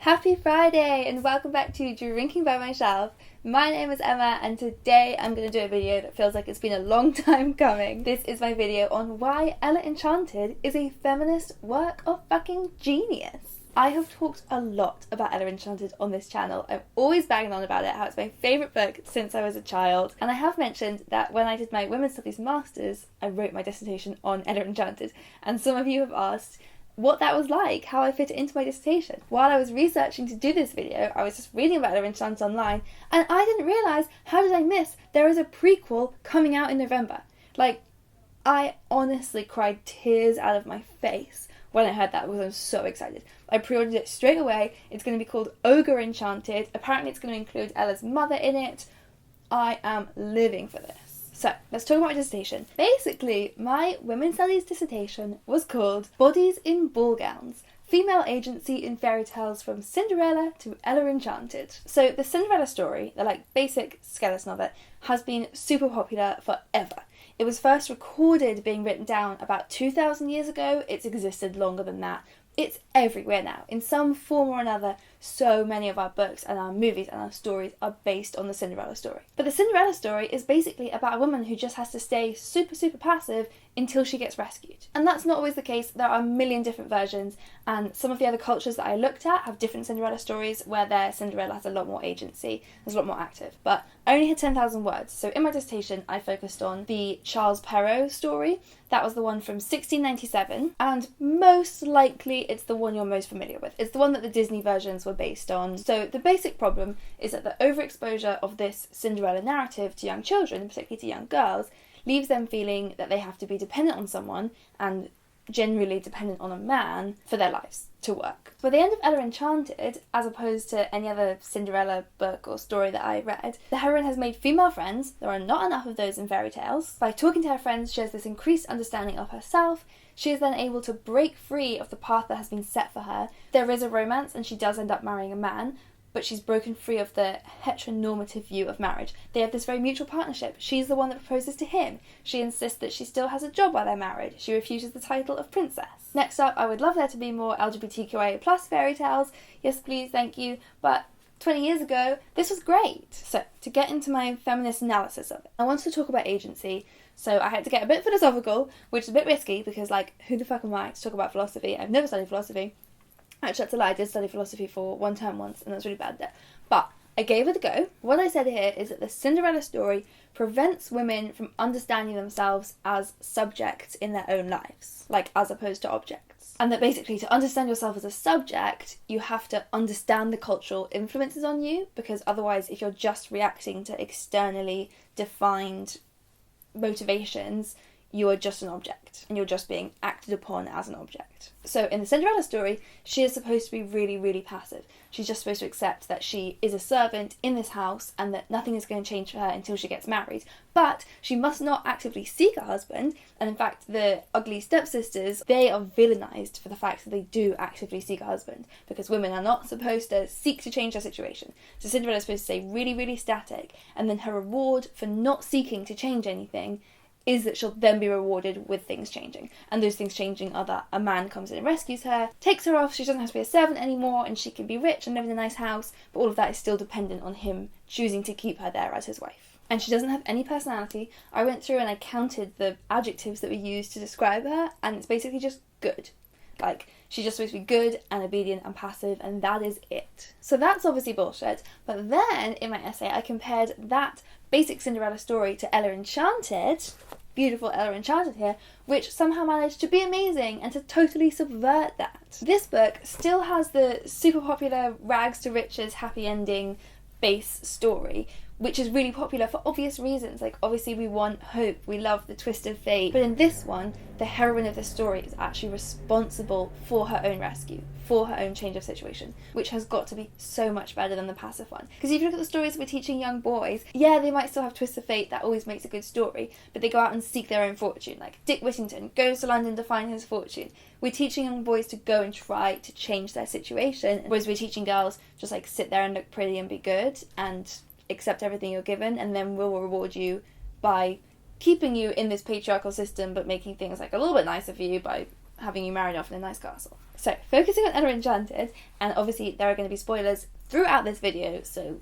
Happy Friday and welcome back to Drinking by My Shelf. My name is Emma and today I'm going to do a video that feels like it's been a long time coming. This is my video on why Ella Enchanted is a feminist work of fucking genius. I have talked a lot about Ella Enchanted on this channel. I'm always banging on about it, how it's my favourite book since I was a child. And I have mentioned that when I did my Women's Studies Masters, I wrote my dissertation on Ella Enchanted. And some of you have asked what that was like, how I fit it into my dissertation. While I was researching to do this video, I was just reading about Ella Enchanted online, and I didn't realise, how did I miss, there is a prequel coming out in November. Like, I honestly cried tears out of my face when I heard that because I was so excited. I pre-ordered it straight away. It's going to be called Ogre Enchanted. Apparently it's going to include Ella's mother in it. I am living for this. So, let's talk about my dissertation. Basically, my women's studies dissertation was called Bodies in Ball Gowns, Female Agency in Fairy Tales from Cinderella to Ella Enchanted. So, the Cinderella story, the basic skeleton of it, has been super popular forever. It was first recorded being written down about 2,000 years ago. It's existed longer than that. It's everywhere now. In some form or another, so many of our books and our movies and our stories are based on the Cinderella story. But the Cinderella story is basically about a woman who just has to stay super, super passive until she gets rescued. And that's not always the case. There are a million different versions, and some of the other cultures that I looked at have different Cinderella stories where their Cinderella has a lot more agency, is a lot more active. But I only had 10,000 words, so in my dissertation I focused on the Charles Perrault story. That was the one from 1697, and most likely it's the one you're most familiar with. It's the one that the Disney versions were based on. So the basic problem is that the overexposure of this Cinderella narrative to young children, particularly to young girls, leaves them feeling that they have to be dependent on someone, and generally dependent on a man, for their lives to work. By the end of Ella Enchanted, as opposed to any other Cinderella book or story that I read, the heroine has made female friends. There are not enough of those in fairy tales. By talking to her friends, she has this increased understanding of herself. She is then able to break free of the path that has been set for her. There is a romance and she does end up marrying a man, but she's broken free of the heteronormative view of marriage. They have this very mutual partnership. She's the one that proposes to him. She insists that she still has a job while they're married. She refuses the title of princess. Next up, I would love there to be more LGBTQIA+ fairy tales. Yes, please, thank you. But 20 years ago, this was great. So, to get into my feminist analysis of it, I wanted to talk about agency. So I had to get a bit philosophical, which is a bit risky because, who the fuck am I to talk about philosophy? I've never studied philosophy. Actually, that's a lie. I did study philosophy for one term once, and that was really bad there. But I gave it a go. What I said here is that the Cinderella story prevents women from understanding themselves as subjects in their own lives, as opposed to objects. And that basically, to understand yourself as a subject, you have to understand the cultural influences on you, because otherwise, if you're just reacting to externally defined motivations, you are just an object, and you're just being acted upon as an object. So in the Cinderella story, she is supposed to be really, really passive. She's just supposed to accept that she is a servant in this house and that nothing is going to change for her until she gets married. But she must not actively seek a husband, and in fact the ugly stepsisters, they are villainized for the fact that they do actively seek a husband, because women are not supposed to seek to change their situation. So Cinderella is supposed to stay really, really static, and then her reward for not seeking to change anything is that she'll then be rewarded with things changing. And those things changing are that a man comes in and rescues her, takes her off, she doesn't have to be a servant anymore, and she can be rich and live in a nice house, but all of that is still dependent on him choosing to keep her there as his wife. And she doesn't have any personality. I went through and I counted the adjectives that we used to describe her, and it's basically just good. She's just supposed to be good and obedient and passive, and that is it. So that's obviously bullshit. But then, in my essay, I compared that basic Cinderella story to Ella Enchanted, beautiful Ella Enchanted here, which somehow managed to be amazing and to totally subvert that. This book still has the super popular rags to riches happy ending base story, which is really popular for obvious reasons. Obviously we want hope, we love the twist of fate, but in this one, the heroine of the story is actually responsible for her own rescue, for her own change of situation, which has got to be so much better than the passive one. Because if you look at the stories we're teaching young boys, yeah, they might still have twists of fate, that always makes a good story, but they go out and seek their own fortune. Dick Whittington goes to London to find his fortune. We're teaching young boys to go and try to change their situation, whereas we're teaching girls just sit there and look pretty and be good and accept everything you're given, and then we'll reward you by keeping you in this patriarchal system but making things a little bit nicer for you by having you married off in a nice castle. So, focusing on Ella Enchanted, and obviously there are going to be spoilers throughout this video, so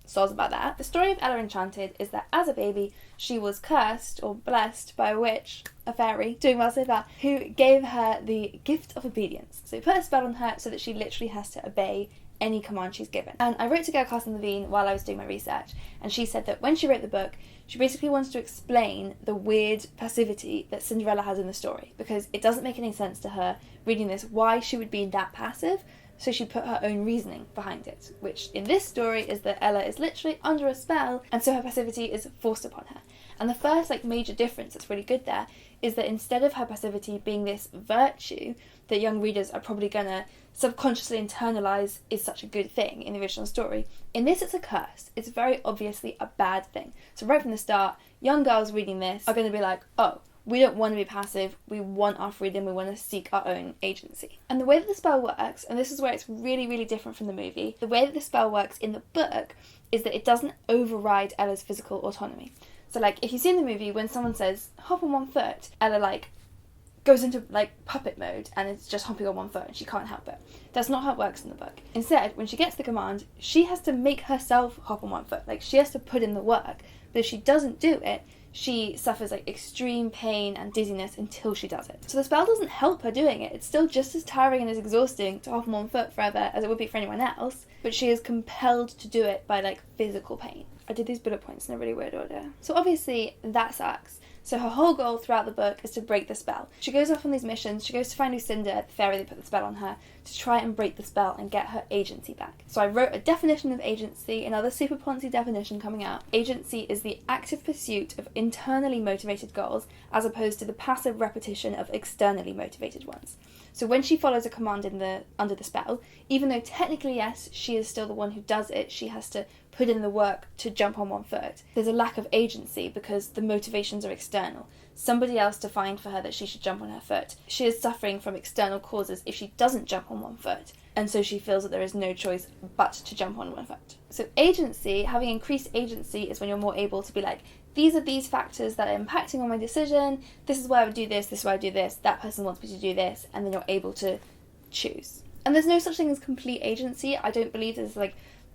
soz about that. The story of Ella Enchanted is that as a baby, she was cursed or blessed by a witch, a fairy, doing well so far, who gave her the gift of obedience. So put a spell on her so that she literally has to obey any command she's given. And I wrote to Girl Carson Levine while I was doing my research, and she said that when she wrote the book, she basically wanted to explain the weird passivity that Cinderella has in the story, because it doesn't make any sense to her reading this why she would be that passive. So she put her own reasoning behind it, which in this story is that Ella is literally under a spell, and so her passivity is forced upon her. And the first major difference that's really good there is that instead of her passivity being this virtue that young readers are probably gonna subconsciously internalise is such a good thing in the original story, in this it's a curse. It's very obviously a bad thing. So right from the start, young girls reading this are going to be like, oh, we don't want to be passive, we want our freedom, we want to seek our own agency. And the way that the spell works, and this is where it's really, really different from the movie, the way that the spell works in the book is that it doesn't override Ella's physical autonomy. So if you see in the movie, when someone says, hop on one foot, Ella goes into puppet mode and it's just hopping on one foot and she can't help it. That's not how it works in the book. Instead, when she gets the command, she has to make herself hop on one foot. She has to put in the work. But if she doesn't do it, she suffers extreme pain and dizziness until she does it. So the spell doesn't help her doing it. It's still just as tiring and as exhausting to hop on one foot forever as it would be for anyone else, but she is compelled to do it by physical pain. I did these bullet points in a really weird order. So obviously that sucks. So her whole goal throughout the book is to break the spell. She goes off on these missions, she goes to find Lucinda, the fairy that put the spell on her, to try and break the spell and get her agency back. So I wrote a definition of agency, another super poncy definition coming out. Agency is the active pursuit of internally motivated goals as opposed to the passive repetition of externally motivated ones. So when she follows a command under the spell, even though technically yes, she is still the one who does it, she has to put in the work to jump on one foot, there's a lack of agency because the motivations are external. Somebody else defined for her that she should jump on her foot. She is suffering from external causes if she doesn't jump on one foot, and so she feels that there is no choice but to jump on one foot. So agency, having increased agency, is when you're more able to be these are these factors that are impacting on my decision, this is why I would do this is why I would do this, that person wants me to do this, and then you're able to choose. And there's no such thing as complete agency. I don't believe there's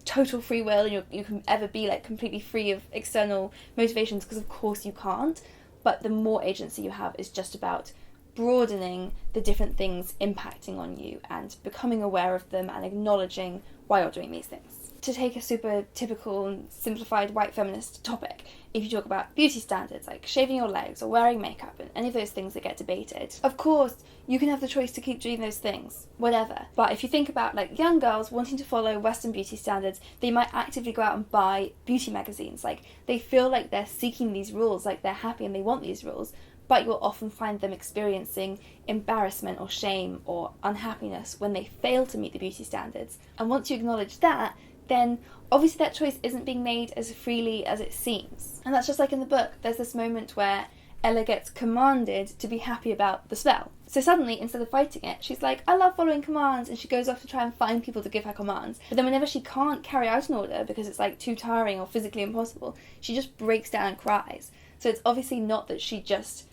total free will and you can ever be completely free of external motivations, because of course you can't. But the more agency you have is just about broadening the different things impacting on you and becoming aware of them and acknowledging why you're doing these things. To take a super typical and simplified white feminist topic, if you talk about beauty standards like shaving your legs or wearing makeup and any of those things that get debated, of course you can have the choice to keep doing those things, whatever. But if you think about young girls wanting to follow Western beauty standards, they might actively go out and buy beauty magazines. They feel like they're seeking these rules, they're happy and they want these rules, but you'll often find them experiencing embarrassment or shame or unhappiness when they fail to meet the beauty standards. And once you acknowledge that, then obviously that choice isn't being made as freely as it seems. And that's just like in the book, there's this moment where Ella gets commanded to be happy about the spell. So suddenly, instead of fighting it, she's like, I love following commands, and she goes off to try and find people to give her commands. But then whenever she can't carry out an order because it's too tiring or physically impossible, she just breaks down and cries. So it's obviously not that she just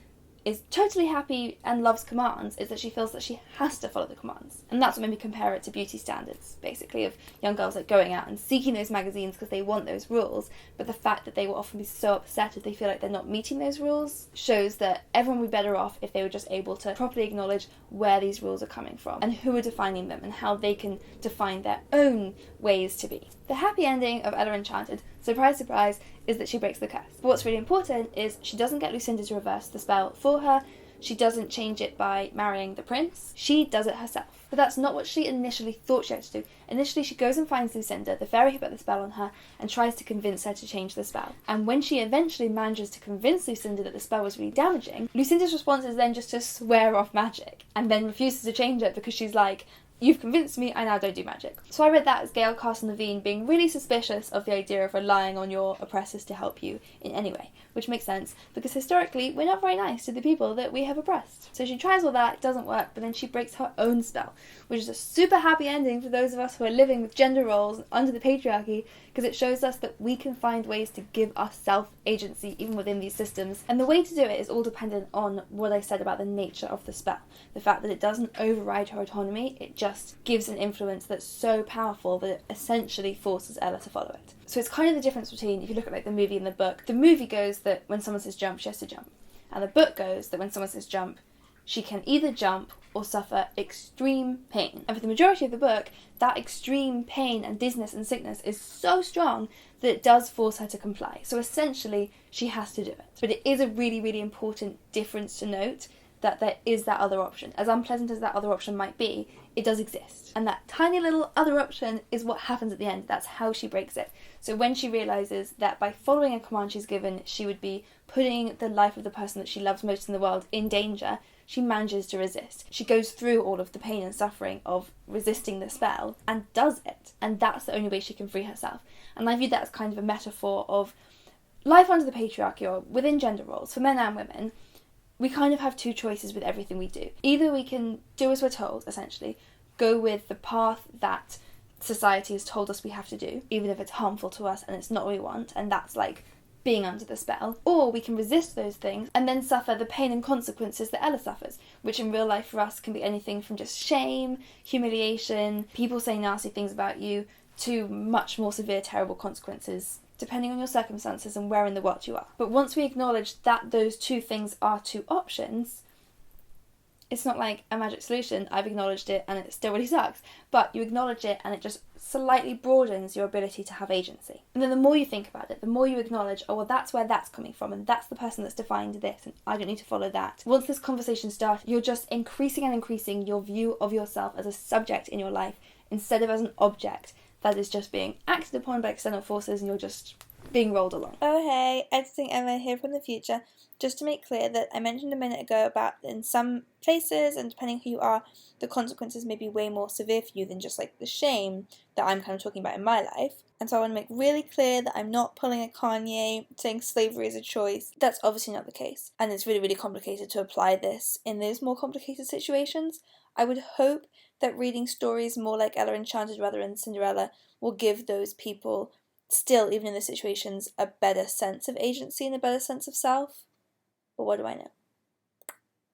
is totally happy and loves commands, is that she feels that she has to follow the commands. And that's what made me compare it to beauty standards, basically, of young girls going out and seeking those magazines because they want those rules, but the fact that they will often be so upset if they feel like they're not meeting those rules shows that everyone would be better off if they were just able to properly acknowledge where these rules are coming from and who are defining them and how they can define their own ways to be. The happy ending of Ella Enchanted, surprise surprise, is that she breaks the curse. But what's really important is she doesn't get Lucinda to reverse the spell for her, she doesn't change it by marrying the prince, she does it herself. But that's not what she initially thought she had to do. Initially she goes and finds Lucinda, the fairy who put the spell on her, and tries to convince her to change the spell. And when she eventually manages to convince Lucinda that the spell was really damaging, Lucinda's response is then just to swear off magic, and then refuses to change it because she's you've convinced me, I now don't do magic. So I read that as Gail Carson Levine being really suspicious of the idea of relying on your oppressors to help you in any way, which makes sense because historically we're not very nice to the people that we have oppressed. So she tries all that, it doesn't work, but then she breaks her own spell, which is a super happy ending for those of us who are living with gender roles under the patriarchy, because it shows us that we can find ways to give ourselves agency even within these systems. And the way to do it is all dependent on what I said about the nature of the spell. The fact that it doesn't override her autonomy, it just gives an influence that's so powerful that it essentially forces Ella to follow it. So it's kind of the difference between, if you look at like the movie and the book, the movie goes that when someone says jump, she has to jump. And the book goes that when someone says jump, she can either jump or suffer extreme pain. And for the majority of the book, that extreme pain and dizziness and sickness is so strong that it does force her to comply. So essentially, she has to do it. But it is a really, really important difference to note, that there is that other option. As unpleasant as that other option might be, it does exist. And that tiny little other option is what happens at the end. That's how she breaks it. So when she realises that by following a command she's given, she would be putting the life of the person that she loves most in the world in danger, she manages to resist. She goes through all of the pain and suffering of resisting the spell and does it. And that's the only way she can free herself. And I view that as kind of a metaphor of life under the patriarchy, or within gender roles, for men and women. We kind of have two choices with everything we do. Either we can do as we're told, essentially, go with the path that society has told us we have to do, even if it's harmful to us and it's not what we want, and that's like being under the spell. Or we can resist those things and then suffer the pain and consequences that Ella suffers, which in real life for us can be anything from just shame, humiliation, people saying nasty things about you, to much more severe, terrible consequences, depending on your circumstances and where in the world you are. But once we acknowledge that those two things are two options, it's not like a magic solution, I've acknowledged it and it still really sucks, but you acknowledge it and it just slightly broadens your ability to have agency. And then the more you think about it, the more you acknowledge, oh well, that's where that's coming from, and that's the person that's defined this, and I don't need to follow that. Once this conversation starts, you're just increasing and increasing your view of yourself as a subject in your life, instead of as an object that is just being acted upon by external forces and you're just being rolled along. Oh hey, Editing Emma here from the future. Just to make clear that I mentioned a minute ago about in some places, and depending who you are, the consequences may be way more severe for you than just like the shame that I'm kind of talking about in my life. And so I want to make really clear that I'm not pulling a Kanye saying slavery is a choice. That's obviously not the case. And it's really, really complicated to apply this in those more complicated situations. I would hope that reading stories more like Ella Enchanted rather than Cinderella will give those people, still even in those situations, a better sense of agency and a better sense of self. But what do I know?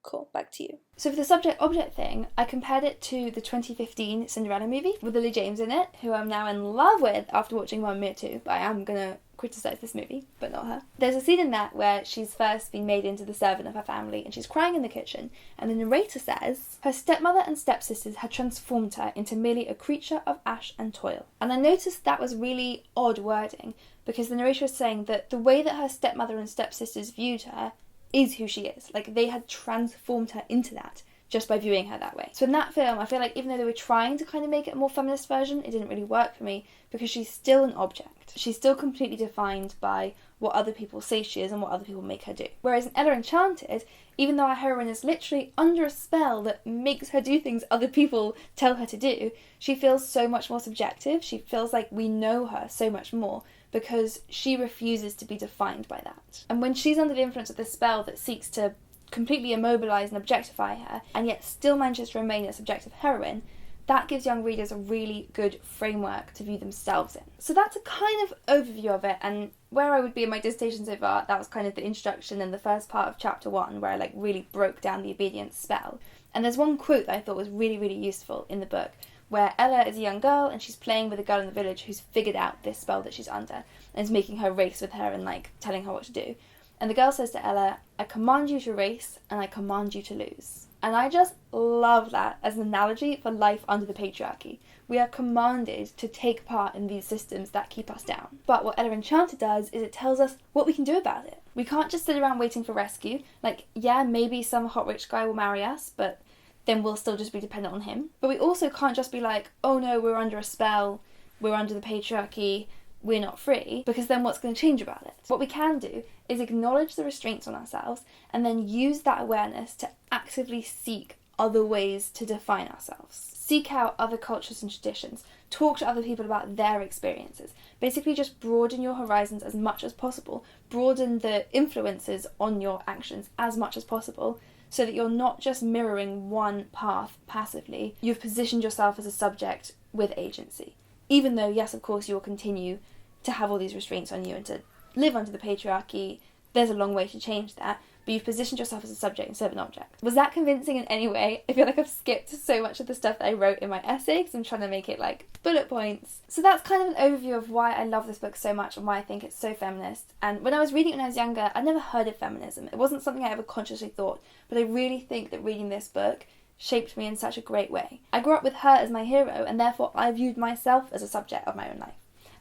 Cool, back to you. So for the subject-object thing, I compared it to the 2015 Cinderella movie with Lily James in it, who I'm now in love with after watching Mamma Mia 2, but I am going to criticise this movie, but not her. There's a scene in that where she's first been made into the servant of her family and she's crying in the kitchen, and the narrator says her stepmother and stepsisters had transformed her into merely a creature of ash and toil. And I noticed that was really odd wording, because the narrator is saying that the way that her stepmother and stepsisters viewed her is who she is. Like, they had transformed her into that just by viewing her that way. So in that film, I feel like even though they were trying to kind of make it a more feminist version, it didn't really work for me, because she's still an object. She's still completely defined by what other people say she is and what other people make her do. Whereas in Ella Enchanted, even though our heroine is literally under a spell that makes her do things other people tell her to do, she feels so much more subjective. She feels like we know her so much more, because she refuses to be defined by that. And when she's under the influence of this spell that seeks to completely immobilise and objectify her, and yet still manages to remain a subjective heroine, that gives young readers a really good framework to view themselves in. So that's a kind of overview of it, and where I would be in my dissertation so far, that was kind of the introduction and the first part of chapter 1, where I like really broke down the obedience spell. And there's one quote that I thought was really, really useful in the book, where Ella is a young girl and she's playing with a girl in the village who's figured out this spell that she's under and is making her race with her and like telling her what to do. And the girl says to Ella, I command you to race and I command you to lose. And I just love that as an analogy for life under the patriarchy. We are commanded to take part in these systems that keep us down. But what Ella Enchanted does is it tells us what we can do about it. We can't just sit around waiting for rescue. Like, yeah, maybe some hot rich guy will marry us, but then we'll still just be dependent on him. But we also can't just be like, oh no, we're under a spell, we're under the patriarchy, we're not free, because then what's going to change about it? What we can do is acknowledge the restraints on ourselves and then use that awareness to actively seek other ways to define ourselves. Seek out other cultures and traditions. Talk to other people about their experiences. Basically just broaden your horizons as much as possible. Broaden the influences on your actions as much as possible, so that you're not just mirroring one path passively. You've positioned yourself as a subject with agency. Even though, yes, of course, you'll continue to have all these restraints on you and to live under the patriarchy, there's a long way to change that, but you've positioned yourself as a subject instead of an object. Was that convincing in any way? I feel like I've skipped so much of the stuff that I wrote in my essay because I'm trying to make it like bullet points. So that's kind of an overview of why I love this book so much and why I think it's so feminist. And when I was reading it when I was younger, I'd never heard of feminism. It wasn't something I ever consciously thought, but I really think that reading this book shaped me in such a great way. I grew up with her as my hero, and therefore I viewed myself as a subject of my own life.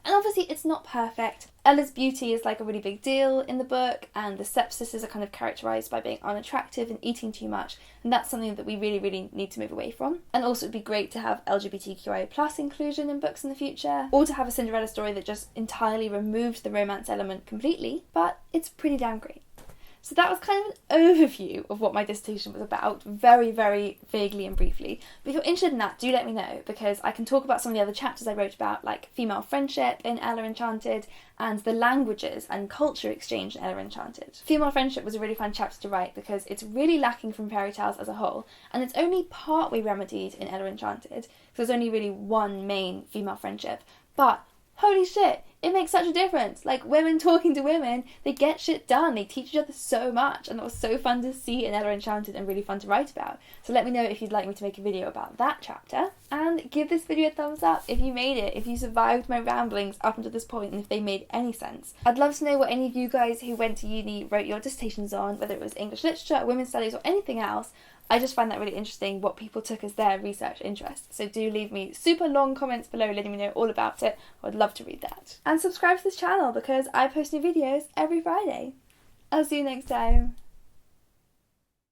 And obviously it's not perfect. Ella's beauty is like a really big deal in the book, and the stepsisters are kind of characterised by being unattractive and eating too much, and that's something that we really need to move away from. And also it'd be great to have LGBTQIA+ inclusion in books in the future, or to have a Cinderella story that just entirely removed the romance element completely, but it's pretty damn great. So that was kind of an overview of what my dissertation was about, very vaguely and briefly. But if you're interested in that, do let me know, because I can talk about some of the other chapters I wrote about, like female friendship in Ella Enchanted, and the languages and culture exchange in Ella Enchanted. Female friendship was a really fun chapter to write because it's really lacking from fairy tales as a whole, and it's only partly remedied in Ella Enchanted, because there's only really one main female friendship. But holy shit, it makes such a difference. Like, women talking to women, they get shit done. They teach each other so much, and that was so fun to see in Ella Enchanted and really fun to write about. So let me know if you'd like me to make a video about that chapter, and give this video a thumbs up if you made it, if you survived my ramblings up until this point, and if they made any sense. I'd love to know what any of you guys who went to uni wrote your dissertations on, whether it was English literature, women's studies, or anything else. I just find that really interesting, what people took as their research interest. So do leave me super long comments below letting me know all about it. I'd love to read that. And subscribe to this channel because I post new videos every Friday. I'll see you next time.